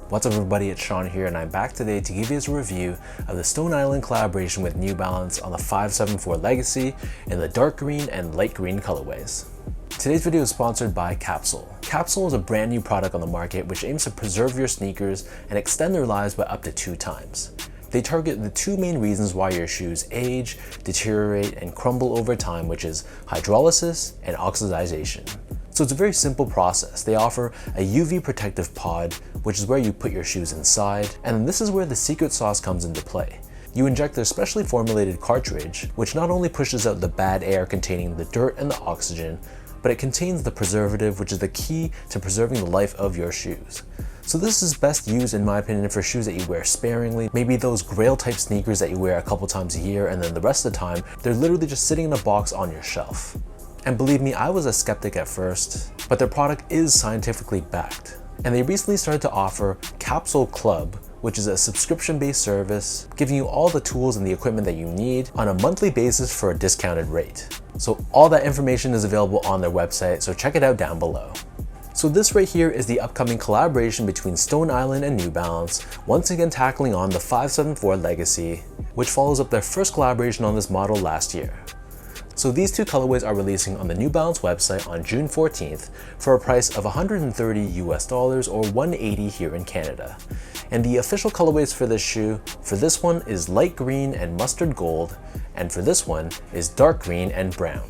What's up everybody, it's Sean here and I'm back today to give you a review of the Stone Island collaboration with New Balance on the 574 Legacy in the dark green and light green colorways. Today's video is sponsored by Capsule. Capsule is a brand new product on the market which aims to preserve your sneakers and extend their lives by up to 2 times. They target the 2 main reasons why your shoes age, deteriorate, and crumble over time, which is hydrolysis and oxidization. So it's a very simple process. They offer a UV protective pod, which is where you put your shoes inside, and this is where the secret sauce comes into play. You inject their specially formulated cartridge, which not only pushes out the bad air containing the dirt and the oxygen, but it contains the preservative, which is the key to preserving the life of your shoes. So this is best used, in my opinion, for shoes that you wear sparingly, maybe those grail type sneakers that you wear a couple times a year and then the rest of the time, they're literally just sitting in a box on your shelf. And believe me, I was a skeptic at first, but their product is scientifically backed. And they recently started to offer Capsule Club, which is a subscription-based service, giving you all the tools and the equipment that you need on a monthly basis for a discounted rate. So all that information is available on their website, so check it out down below. So this right here is the upcoming collaboration between Stone Island and New Balance, once again tackling on the 574 Legacy, which follows up their first collaboration on this model last year. So these 2 colorways are releasing on the New Balance website on June 14th for a price of $130 US or $180 here in Canada. And the official colorways for this shoe, for this one is light green and mustard gold, and for this one is dark green and brown.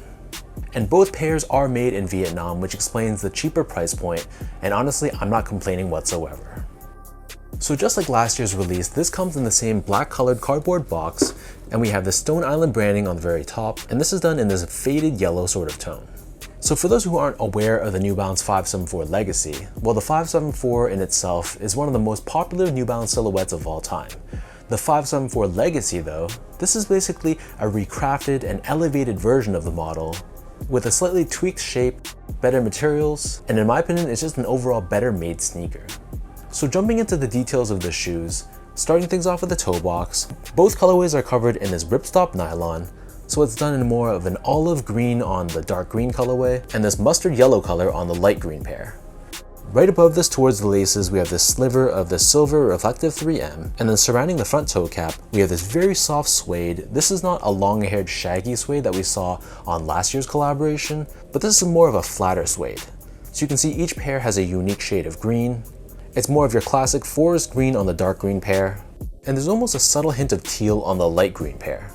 And both pairs are made in Vietnam, which explains the cheaper price point, and honestly, I'm not complaining whatsoever. So just like last year's release, this comes in the same black colored cardboard box, and we have the Stone Island branding on the very top, and this is done in this faded yellow sort of tone. So for those who aren't aware of the New Balance 574 Legacy, well, the 574 in itself is one of the most popular New Balance silhouettes of all time. The 574 Legacy though, this is basically a recrafted and elevated version of the model with a slightly tweaked shape, better materials, and in my opinion, it's just an overall better made sneaker. So jumping into the details of the shoes, starting things off with the toe box, both colorways are covered in this ripstop nylon, so it's done in more of an olive green on the dark green colorway, and this mustard yellow color on the light green pair. Right above this towards the laces, we have this sliver of the silver reflective 3M, and then surrounding the front toe cap, we have this very soft suede. This is not a long-haired shaggy suede that we saw on last year's collaboration, but this is more of a flatter suede. So you can see each pair has a unique shade of green. It's more of your classic forest green on the dark green pair, and there's almost a subtle hint of teal on the light green pair.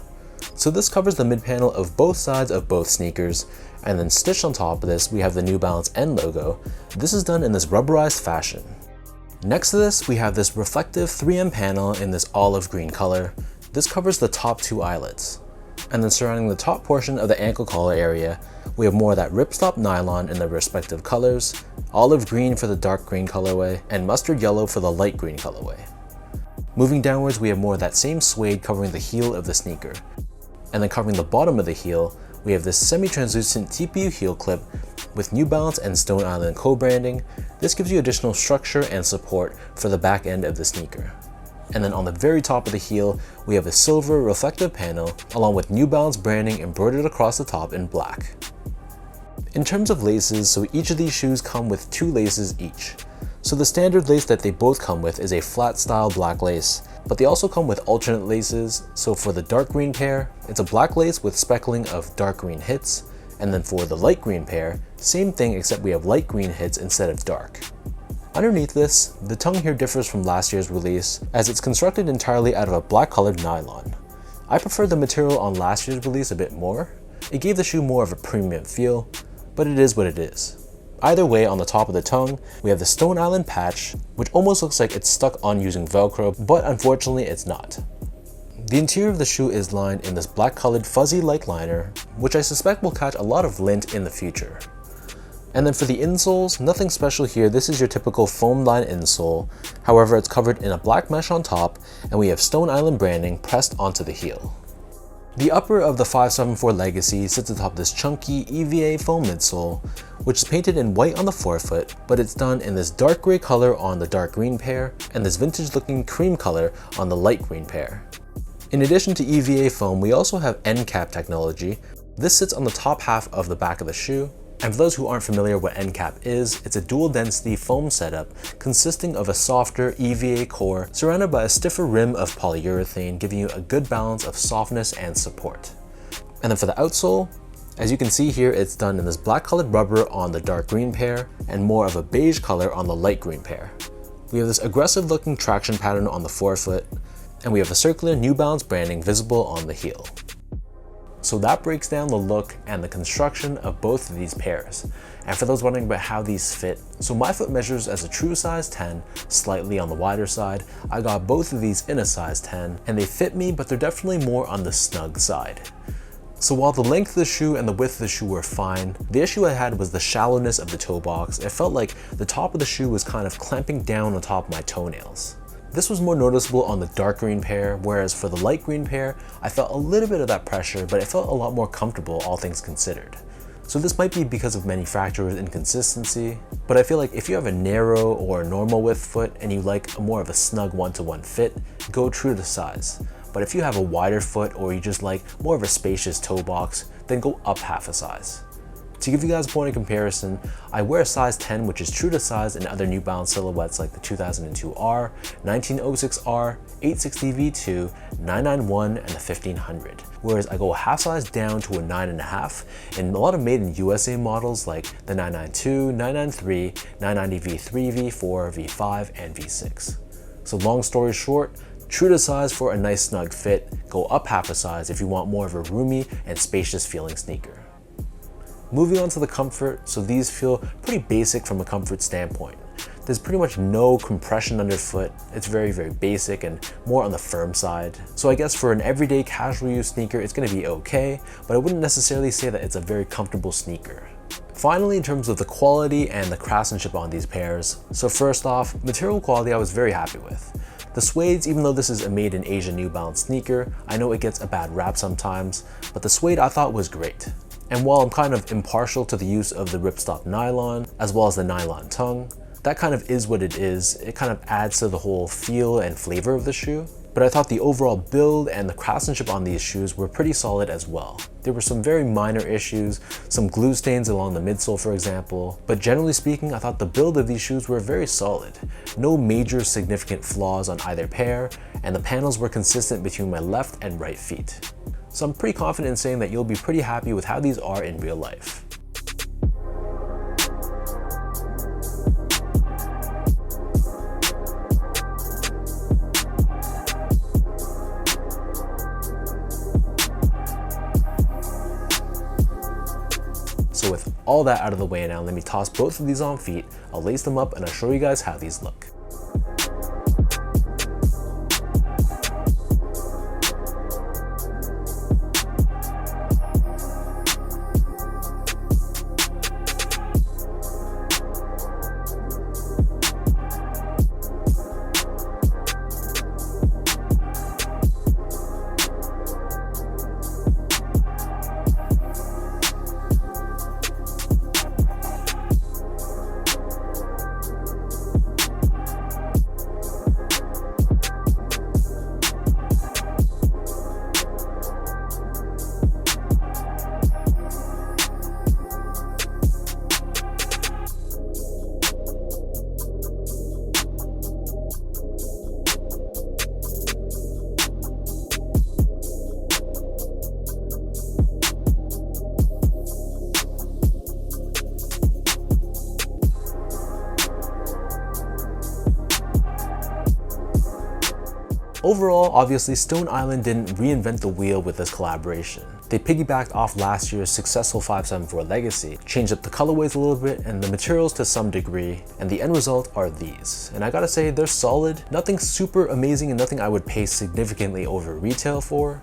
So this covers the mid panel of both sides of both sneakers, and then stitched on top of this, we have the New Balance N logo. This is done in this rubberized fashion. Next to this, we have this reflective 3M panel in this olive green color. This covers the top 2 eyelets. And then surrounding the top portion of the ankle collar area, we have more of that ripstop nylon in the respective colors, olive green for the dark green colorway, and mustard yellow for the light green colorway. Moving downwards, we have more of that same suede covering the heel of the sneaker. And then covering the bottom of the heel, we have this semi-translucent TPU heel clip with New Balance and Stone Island co-branding. This gives you additional structure and support for the back end of the sneaker. And then on the very top of the heel, we have a silver reflective panel along with New Balance branding embroidered across the top in black. In terms of laces, so each of these shoes come with 2 laces each. So the standard lace that they both come with is a flat style black lace, but they also come with alternate laces. So for the dark green pair, it's a black lace with speckling of dark green hits, and then for the light green pair, same thing except we have light green hits instead of dark. Underneath this, the tongue here differs from last year's release as it's constructed entirely out of a black colored nylon. I prefer the material on last year's release a bit more. It gave the shoe more of a premium feel, but it is what it is. Either way, on the top of the tongue, we have the Stone Island patch, which almost looks like it's stuck on using Velcro, but unfortunately it's not. The interior of the shoe is lined in this black colored fuzzy-like liner, which I suspect will catch a lot of lint in the future. And then for the insoles, nothing special here. This is your typical foam line insole. However, it's covered in a black mesh on top, and we have Stone Island branding pressed onto the heel. The upper of the 574 Legacy sits atop this chunky EVA foam midsole, which is painted in white on the forefoot, but it's done in this dark gray color on the dark green pair and this vintage looking cream color on the light green pair. In addition to EVA foam, we also have end cap technology. This sits on the top half of the back of the shoe, And for those who aren't familiar what end cap is, it's a dual density foam setup consisting of a softer EVA core surrounded by a stiffer rim of polyurethane, giving you a good balance of softness and support. And then for the outsole, as you can see here, it's done in this black colored rubber on the dark green pair and more of a beige color on the light green pair. We have this aggressive looking traction pattern on the forefoot, and we have a circular New Balance branding visible on the heel. So that breaks down the look and the construction of both of these pairs. And for those wondering about how these fit, so my foot measures as a true size 10, slightly on the wider side. I got both of these in a size 10, and they fit me, but they're definitely more on the snug side. So while the length of the shoe and the width of the shoe were fine, the issue I had was the shallowness of the toe box. It felt like the top of the shoe was kind of clamping down on top of my toenails. This was more noticeable on the dark green pair, whereas for the light green pair, I felt a little bit of that pressure, but it felt a lot more comfortable, all things considered. So this might be because of manufacturer's inconsistency, but I feel like if you have a narrow or a normal width foot and you like more of a snug one-to-one fit, go true to size. But if you have a wider foot or you just like more of a spacious toe box, then go up half a size. To give you guys a point of comparison, I wear a size 10, which is true to size in other New Balance silhouettes like the 2002R, 1906R, 860 V2, 991, and the 1500. Whereas I go a half size down to a 9.5 in a lot of made in USA models like the 992, 993, 990 V3, V4, V5, and V6. So long story short, true to size for a nice snug fit, go up half a size if you want more of a roomy and spacious feeling sneaker. Moving on to the comfort, so these feel pretty basic from a comfort standpoint. There's pretty much no compression underfoot. It's very, very basic and more on the firm side. So I guess for an everyday casual use sneaker, it's gonna be okay, but I wouldn't necessarily say that it's a very comfortable sneaker. Finally, in terms of the quality and the craftsmanship on these pairs, so first off, material quality I was very happy with. The suedes, even though this is a made in Asia New Balance sneaker, I know it gets a bad rap sometimes, but the suede I thought was great. And while I'm kind of impartial to the use of the ripstop nylon, as well as the nylon tongue, that kind of is what it is. It kind of adds to the whole feel and flavor of the shoe. But I thought the overall build and the craftsmanship on these shoes were pretty solid as well. There were some very minor issues, some glue stains along the midsole for example, but generally speaking, I thought the build of these shoes were very solid. No major significant flaws on either pair, and the panels were consistent between my left and right feet. So I'm pretty confident in saying that you'll be pretty happy with how these are in real life. So with all that out of the way now, let me toss both of these on feet, I'll lace them up and I'll show you guys how these look. Overall, obviously, Stone Island didn't reinvent the wheel with this collaboration. They piggybacked off last year's successful 574 legacy, changed up the colorways a little bit and the materials to some degree, and the end result are these. And I gotta say, they're solid, nothing super amazing and nothing I would pay significantly over retail for,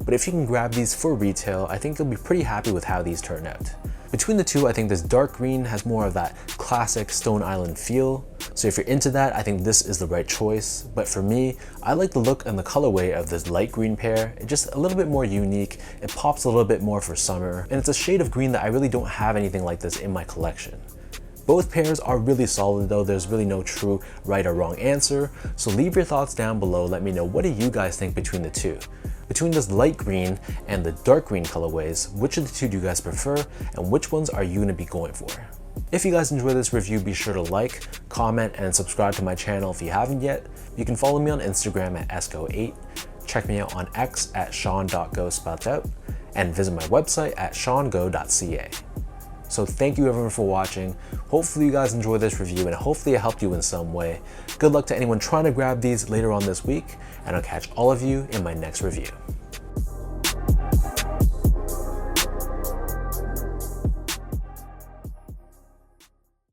but if you can grab these for retail, I think you'll be pretty happy with how these turn out. Between the two, I think this dark green has more of that classic Stone Island feel. So if you're into that, I think this is the right choice. But for me, I like the look and the colorway of this light green pair. It's just a little bit more unique. It pops a little bit more for summer. And it's a shade of green that I really don't have anything like this in my collection. Both pairs are really solid though. There's really no true right or wrong answer. So leave your thoughts down below. Let me know, what do you guys think between the two? Between this light green and the dark green colorways, which of the two do you guys prefer and which ones are you going to be going for? If you guys enjoyed this review, be sure to like, comment, and subscribe to my channel if you haven't yet. You can follow me on Instagram at esco8, check me out on X at sean.go spelled out, and visit my website at seango.ca. So thank you everyone for watching. Hopefully you guys enjoyed this review and hopefully it helped you in some way. Good luck to anyone trying to grab these later on this week, and I'll catch all of you in my next review.